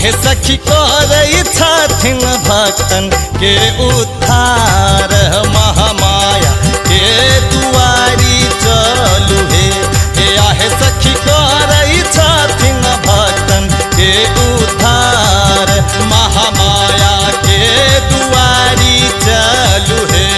आहे सखी करई छथिन भक्तन के उद्धार। महामाया के दुआरी चलू हे आहे सखी करई छथिन भक्तन के उद्धार। महामाया के दुआरी चलू हे।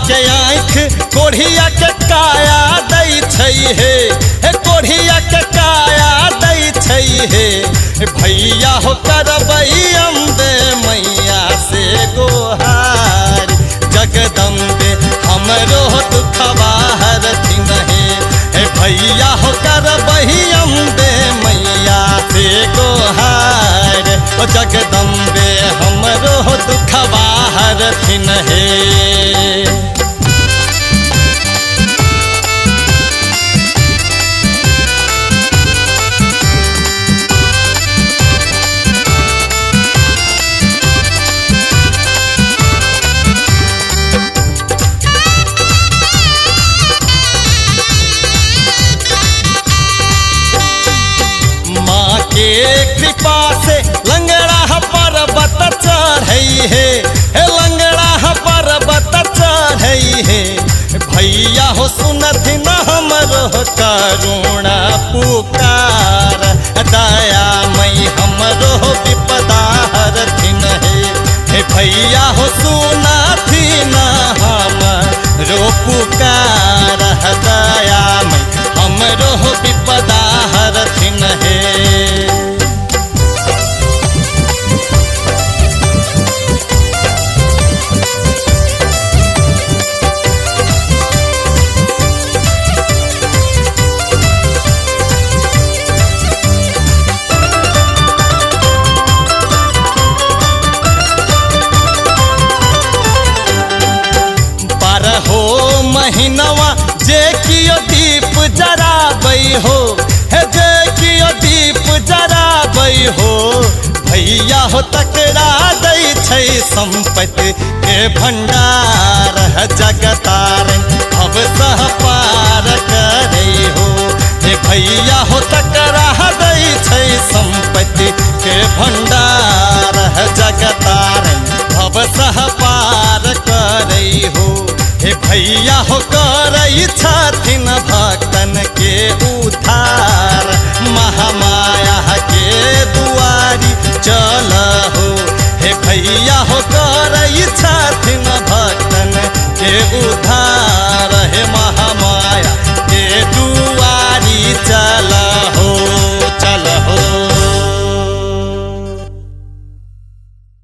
के आँख कोढ़िया के काया दै छै हे कोढ़िया के काया दै छै हे। भैया हो करबै अम्बे मैया से गोहार। जगदम्बे हमरो दुखवा हरथिन हे भैया हो करबै अम्बे मैया से गोहार। जगदम्बे हमरो दुखवा हरथिन हे। कृपा से लंगड़ा पर्वत चढ़ई हे लंगड़ा पर्वत चढ़ई हे। भैया हो सुनथिन हमरो करुणा पुकार। दया मई हमरो विपदा हरथिन हे भैया हो सुनथिन हमरो पुकार। दया मई हमरो विपदा हरथिन हे। हो महीनवा जे कियो दीप जराबै हो जे कियो दीप जराबै हो। भैया हो तकरा दै छै संपत्ति के भंडार। जगतार अब सह पार करे हो भैया हो तकरा दै छै संपत्ति के भंडार। जगतार अब सह पार करे हो भैया हो करई छथिन भक्तन के उद्धार। महामाया के दुआरी चल हो भैया हो करई छथिन भक्तन के उद्धार। महामाया के दुआरी चल।